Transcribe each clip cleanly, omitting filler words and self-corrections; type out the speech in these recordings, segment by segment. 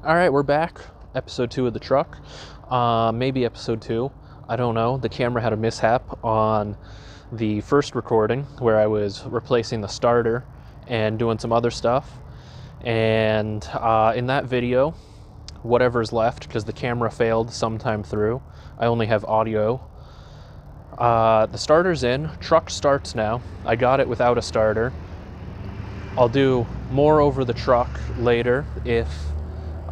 All right, we're back. Episode 2 of the truck. Maybe episode 2. I don't know. The camera had a mishap on the first recording where I was replacing the starter and doing some other stuff. And in that video, whatever's left, because the camera failed sometime through, I only have audio. The starter's in. Truck starts now. I got it without a starter. I'll do more over the truck later if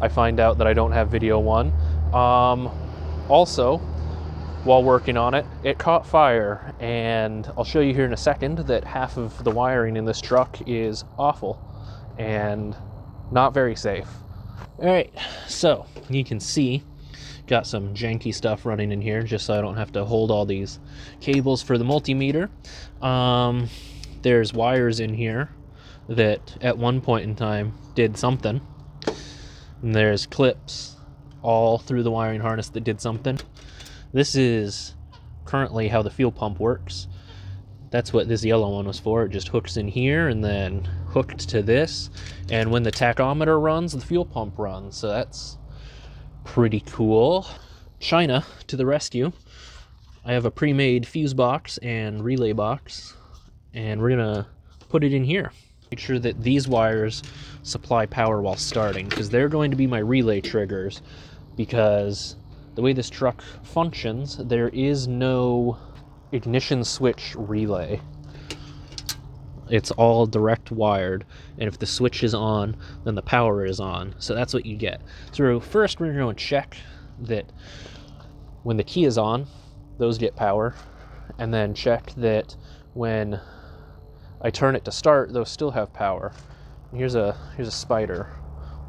I find out that I don't have video 1. Also, while working on it, it caught fire, and I'll show you here in a second that half of the wiring in this truck is awful and not very safe. All right, so you can see, got some janky stuff running in here just so I don't have to hold all these cables for the multimeter. There's wires in here that at one point in time did something. And there's clips all through the wiring harness that did something. This is currently how the fuel pump works. That's what this yellow one was for. It just hooks in here and then hooked to this. And when the tachometer runs, the fuel pump runs. So that's pretty cool. China to the rescue. I have a pre-made fuse box and relay box, and we're gonna put it in here. Make sure that these wires supply power while starting, because they're going to be my relay triggers, because the way this truck functions, there is no ignition switch relay. It's all direct wired, and if the switch is on, then the power is on. So that's what you get. So first we're going to check that when the key is on, those get power, and then check that when I turn it to start, those still have power. Here's a spider.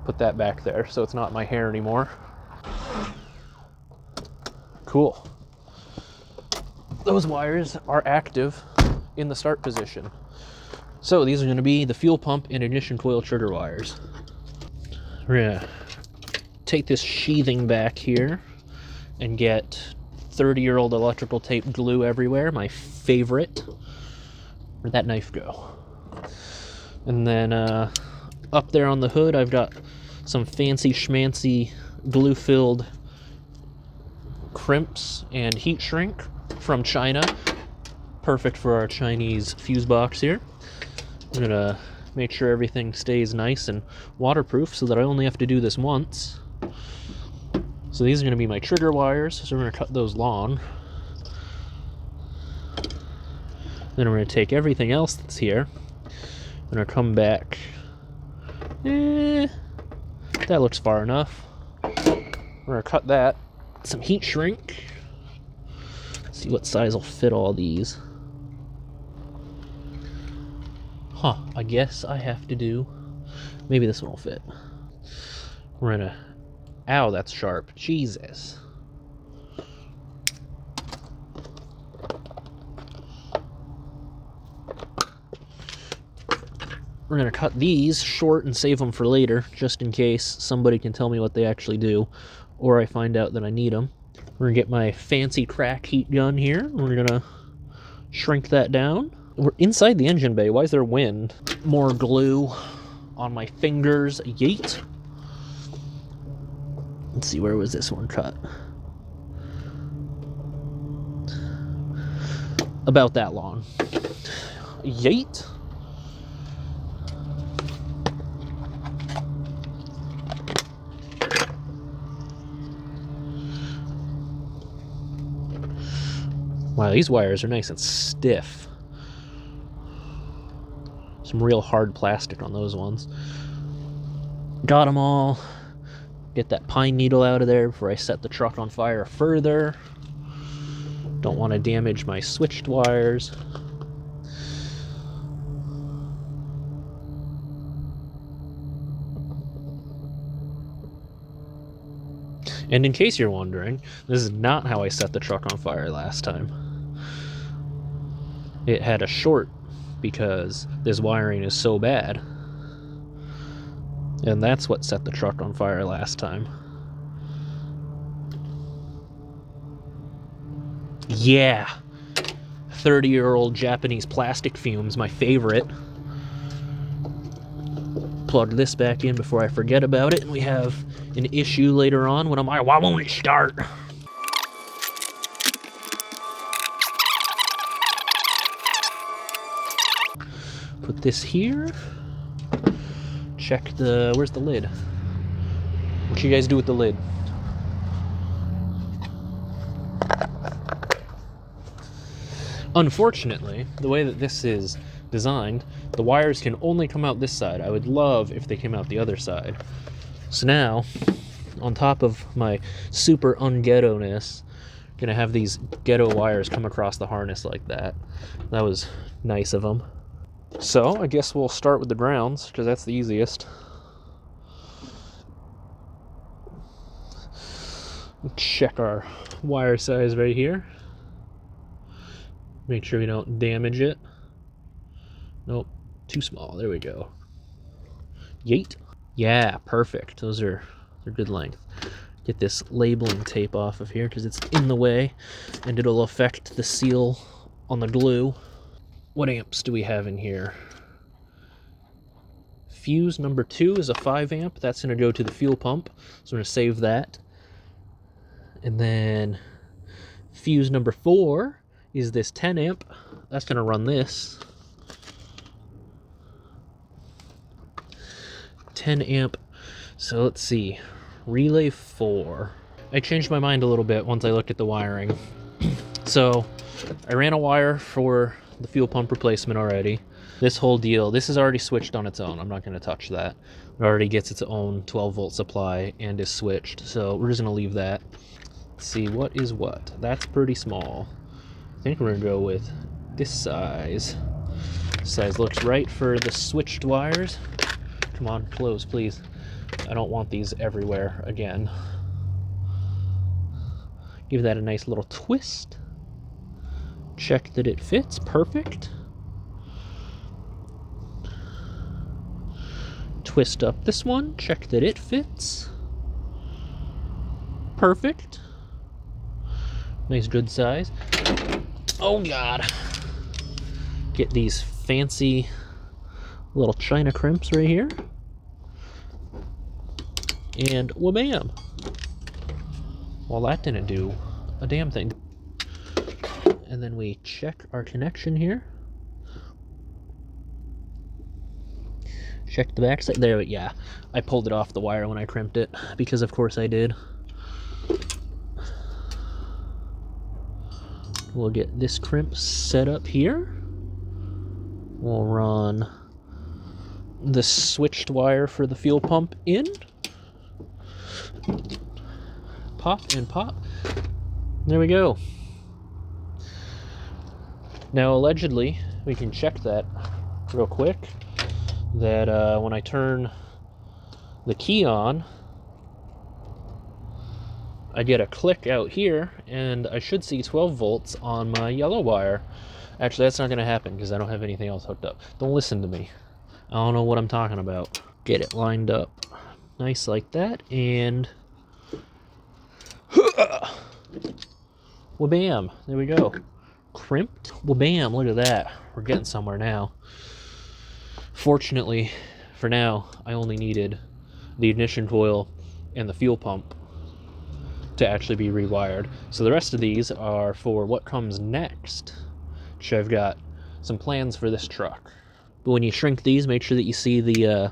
Put that back there so it's not my hair anymore. Cool. Those wires are active in the start position. So these are going to be the fuel pump and ignition coil trigger wires. We're going to take this sheathing back here and get 30-year-old electrical tape glue everywhere, my favorite. Where'd that knife go? And then up there on the hood, I've got some fancy schmancy glue-filled crimps and heat shrink from China. Perfect for our Chinese fuse box here. I'm gonna make sure everything stays nice and waterproof so that I only have to do this once. So these are gonna be my trigger wires, so we're gonna cut those long. Then we're going to take everything else that's here. I'm going to come back. That looks far enough. We're going to cut that. Some heat shrink. See what size will fit all these. I guess I have to do... Maybe this one will fit. We're going to... Ow, that's sharp. Jesus. We're going to cut these short and save them for later, just in case somebody can tell me what they actually do, or I find out that I need them. We're going to get my fancy crack heat gun here. We're going to shrink that down. We're inside the engine bay. Why is there wind? More glue on my fingers. Yeet. Let's see, where was this one cut? About that long. Yeet. Wow, these wires are nice and stiff. Some real hard plastic on those ones. Got them all. Get that pine needle out of there before I set the truck on fire further. Don't want to damage my switched wires. And in case you're wondering, this is not how I set the truck on fire last time. It had a short because this wiring is so bad. And that's what set the truck on fire last time. Yeah! 30-year-old Japanese plastic fumes, my favorite. Plug this back in before I forget about it, and we have an issue later on when I'm like, why won't it start? Put this here. Check the, where's the lid? What you guys do with the lid? Unfortunately, the way that this is designed, the wires can only come out this side. I would love if they came out the other side. So now, on top of my super unghetto-ness, gonna have these ghetto wires come across the harness like that. That was nice of them. So I guess we'll start with the grounds, because that's the easiest. Check our wire size right here. Make sure we don't damage it. Nope, too small. There we go. Yeet. Yeah, perfect. They're good length. Get this labeling tape off of here because it's in the way and it'll affect the seal on the glue. What amps do we have in here? Fuse number 2 is a 5 amp. That's going to go to the fuel pump, so I'm going to save that. And then fuse number 4 is this 10 amp. That's going to run this. 10 amp. So let's see. Relay 4. I changed my mind a little bit once I looked at the wiring. So I ran a wire for the fuel pump replacement already. This whole deal, this is already switched on its own. I'm not going to touch that. It already gets its own 12-volt supply and is switched. So we're just going to leave that. Let's see, what is what? That's pretty small. I think we're going to go with this size. This size looks right for the switched wires. Come on, close, please. I don't want these everywhere again. Give that a nice little twist. Check that it fits. Perfect. Twist up this one. Check that it fits. Perfect. Nice good size. Oh God. Get these fancy little China crimps right here. And wha-bam. Well, that didn't do a damn thing. And then we check our connection here. Check the backside. There, yeah. I pulled it off the wire when I crimped it, because of course I did. We'll get this crimp set up here. We'll run the switched wire for the fuel pump in. Pop and pop. There we go. Now allegedly, we can check that real quick, that when I turn the key on, I get a click out here, and I should see 12 volts on my yellow wire. Actually, that's not going to happen because I don't have anything else hooked up. Don't listen to me. I don't know what I'm talking about. Get it lined up nice like that, and wha-bam, there we go. Crimped. Wha-bam, look at that. We're getting somewhere now. Fortunately, for now, I only needed the ignition coil and the fuel pump to actually be rewired. So the rest of these are for what comes next, which I've got some plans for this truck. But when you shrink these, make sure that you see the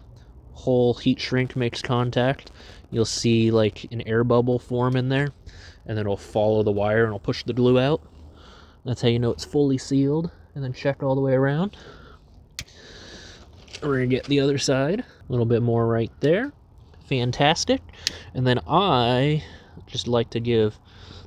whole heat shrink makes contact. You'll see like an air bubble form in there, and then it'll follow the wire and it'll push the glue out. That's how you know it's fully sealed. And then check all the way around. We're gonna get the other side. A little bit more right there. Fantastic. And then I just like to give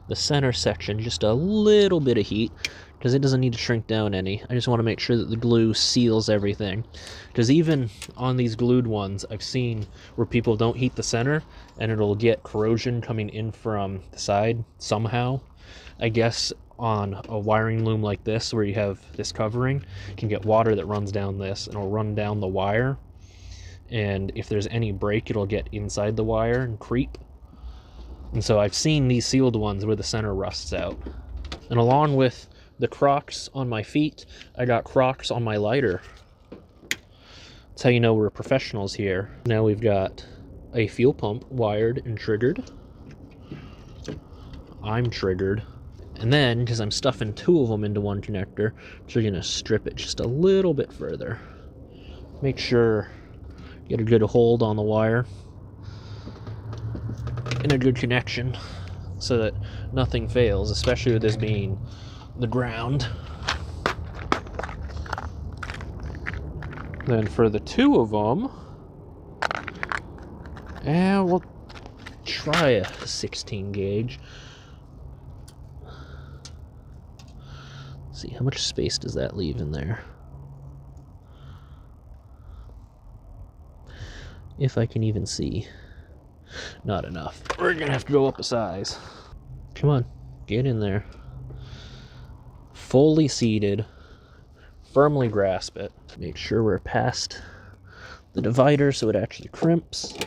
the center section just a little bit of heat, because it doesn't need to shrink down any. I just want to make sure that the glue seals everything. Because even on these glued ones, I've seen where people don't heat the center, and it'll get corrosion coming in from the side somehow. I guess on a wiring loom like this, where you have this covering, you can get water that runs down this, and it'll run down the wire. And if there's any break, it'll get inside the wire and creep. And so I've seen these sealed ones where the center rusts out. And along with the Crocs on my feet, I got Crocs on my lighter. That's how you know we're professionals here. Now we've got a fuel pump wired and triggered. I'm triggered. And then, because I'm stuffing two of them into one connector, so you're going to strip it just a little bit further. Make sure you get a good hold on the wire and a good connection so that nothing fails, especially with this being the ground. Then for the two of them, we'll try a 16 gauge. Let's see, how much space does that leave in there? If I can even see. Not enough. We're gonna have to go up a size. Come on, get in there. Fully seated. Firmly grasp it. Make sure we're past the divider so it actually crimps.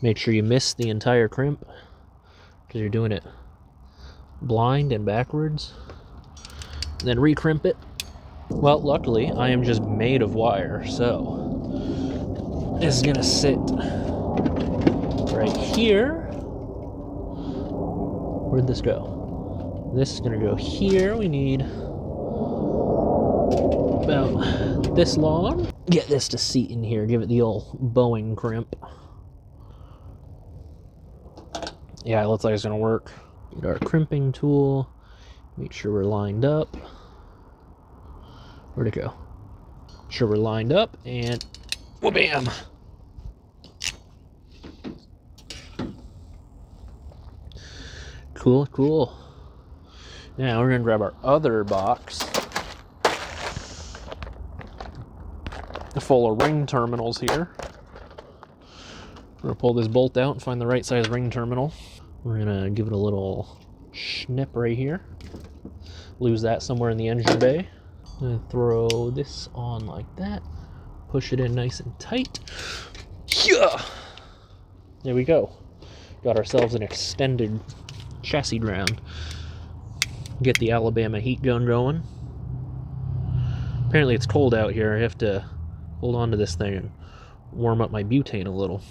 Make sure you miss the entire crimp because you're doing it blind and backwards. And then recrimp it. Well, luckily, I am just made of wire, so this is gonna sit right here. Where'd this go? This is gonna go here. We need about this long. Get this to seat in here. Give it the old Boeing crimp. Yeah, it looks like it's gonna work. Get our crimping tool. Make sure we're lined up. Where'd it go? Make sure we're lined up, and wha-bam! Cool, cool. Now we're gonna grab our other box full of ring terminals here. We're gonna pull this bolt out and find the right size ring terminal. We're gonna give it a little snip right here. Lose that somewhere in the engine bay. I'm gonna throw this on like that. Push it in nice and tight. Yeah! There we go. Got ourselves an extended chassis ground. Get the Alabama heat gun going. Apparently it's cold out here. I have to hold on to this thing and warm up my butane a little.